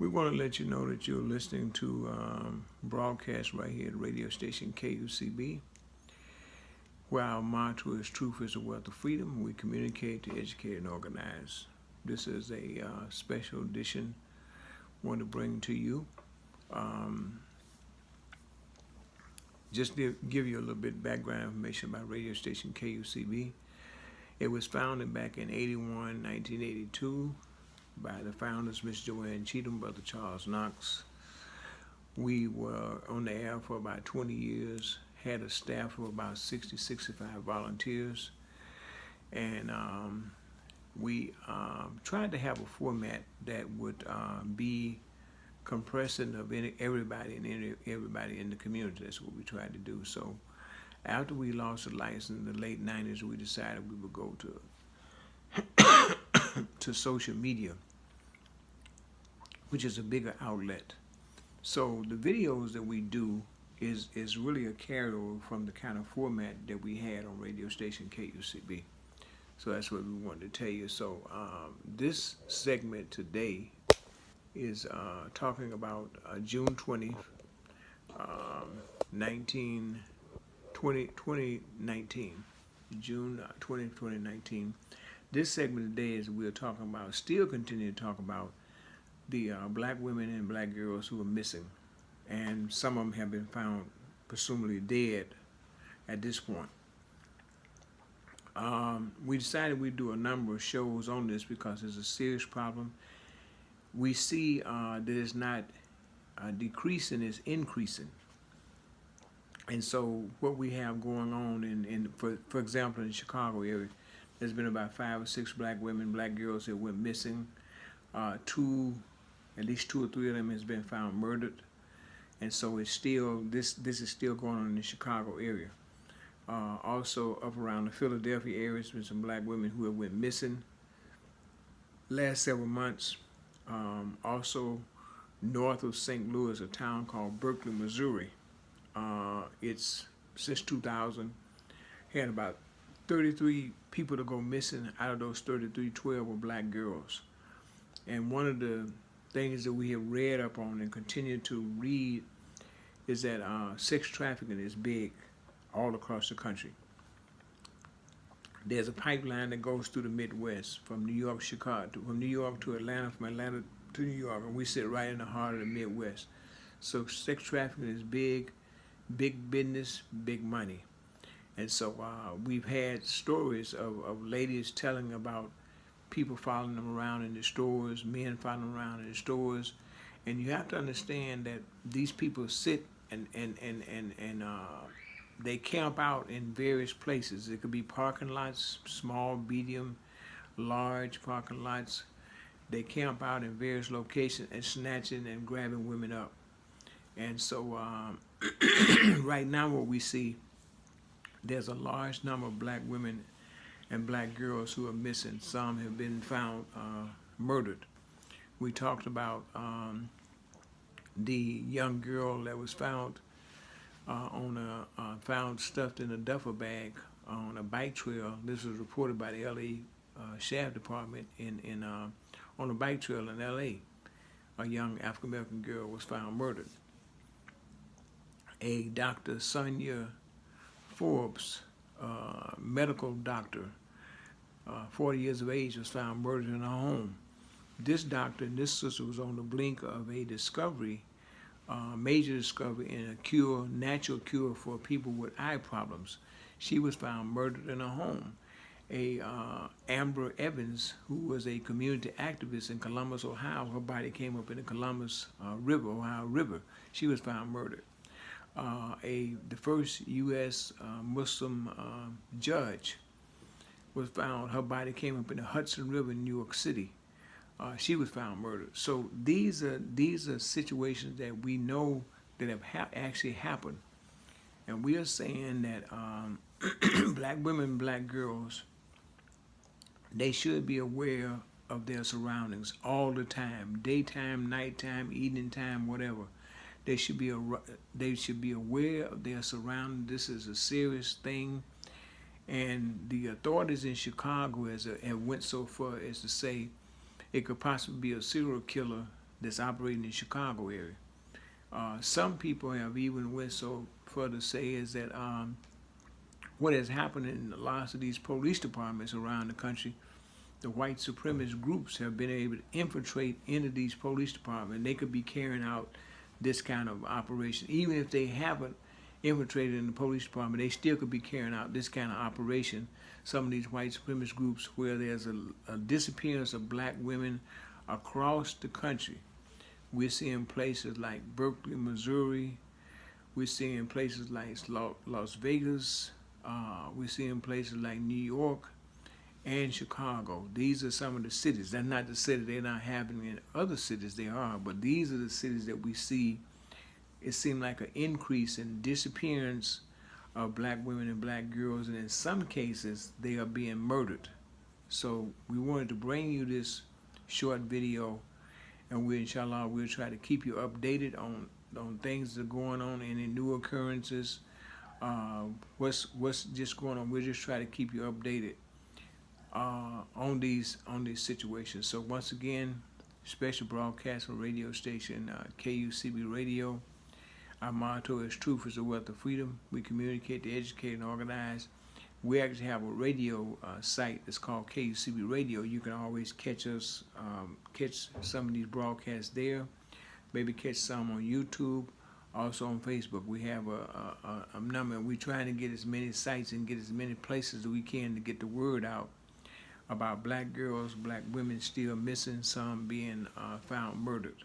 We want to let you know that you're listening to broadcast right here at radio station KUCB, where our motto is truth is the wealth of freedom. We communicate to educate and organize. This is a special edition I want to bring to you. Um, just to give you a little bit background information about radio station KUCB. It was founded back in 1982, by the founders, Miss Joanne Cheatham, Brother Charles Knox. We were on the air for about 20 years, had a staff of about 60, 65 volunteers, and we tried to have a format that would be compressing of everybody and everybody in the community. That's what we tried to do. So after we lost the license in the late 90s, we decided we would go to social media, which is a bigger outlet. So the videos that we do is really a carryover from the kind of format that we had on radio station KUCB. So that's what we wanted to tell you. So this segment today is talking about June 20th, 2019. June 20th, 2019. This segment today is we're talking about, still continue to talk about the black women and black girls who are missing. And some of them have been found presumably dead at this point. We decided we'd do a number of shows on this because it's a serious problem. We see that it's not decreasing, it's increasing. And so what we have going on for example, in the Chicago area, there's been about 5 or 6 black women, black girls that went missing. At least 2 or 3 of them has been found murdered. And so it's still, this is still going on in the Chicago area. Also up around the Philadelphia area, there's been some black women who have went missing last several months. Also north of St. Louis, a town called Berkeley, Missouri. It's since 2000 had about 33 people to go missing. Out of those 33, 12 were black girls. And one of the things that we have read up on and continue to read is that sex trafficking is big all across the country. There's a pipeline that goes through the Midwest from New York, Chicago, from New York to Atlanta, from Atlanta to New York, and we sit right in the heart of the Midwest. So sex trafficking is big business, big money. And so we've had stories of ladies telling about people following them around in the stores, men following them around in the stores. And you have to understand that these people sit and they camp out in various places. It could be parking lots, small, medium, large parking lots. They camp out in various locations and snatching and grabbing women up. And so right now what we see, there's a large number of black women and black girls who are missing. Some have been found murdered. We talked about the young girl that was found found stuffed in a duffel bag on a bike trail. This was reported by the LA Sheriff Department on a bike trail in LA. A young African American girl was found murdered. A Dr. Sonia Forbes, medical doctor, 40 years of age, was found murdered in her home. This doctor and this sister was on the blink of a discovery, major discovery in a cure, natural cure for people with eye problems. She was found murdered in her home. Amber Evans, who was a community activist in Columbus, Ohio, her body came up in the Columbus River, Ohio River. She was found murdered. The first U.S. Muslim judge was found. Her body came up in the Hudson River in New York City. She was found murdered. So these are situations that we know that have actually happened, and we are saying that black women, black girls, they should be aware of their surroundings all the time, daytime, nighttime, evening time, whatever. They should be aware of their surroundings. This is a serious thing, and the authorities in Chicago have went so far as to say it could possibly be a serial killer that's operating in the Chicago area. Some people have even went so far to say is that what has happened in lots of these police departments around the country, the white supremacist groups have been able to infiltrate into these police departments. They could be carrying out this kind of operation. Even if they haven't infiltrated in the police department, they still could be carrying out this kind of operation. Some of these white supremacist groups where there's a disappearance of black women across the country. We're seeing places like Berkeley, Missouri. We're seeing places like Las Vegas. We're seeing places like New York and Chicago. These are some of the cities. That's not to say that they're not happening in other cities. They are, but these are the cities that we see. It seemed like an increase in disappearance of black women and black girls, and in some cases, they are being murdered. So we wanted to bring you this short video, and inshallah, we'll try to keep you updated on things that are going on, any new occurrences, what's just going on. We'll just try to keep you updated on these situations. So once again, special broadcast from radio station KUCB Radio. Our motto is truth is the wealth of freedom. We communicate to educate and organize. We actually have a radio site that's called KUCB Radio. You can always catch us, catch some of these broadcasts there. Maybe catch some on YouTube, also on Facebook. We have a number. We're trying to get as many sites and get as many places as we can to get the word out about black girls, black women still missing, some being found murdered.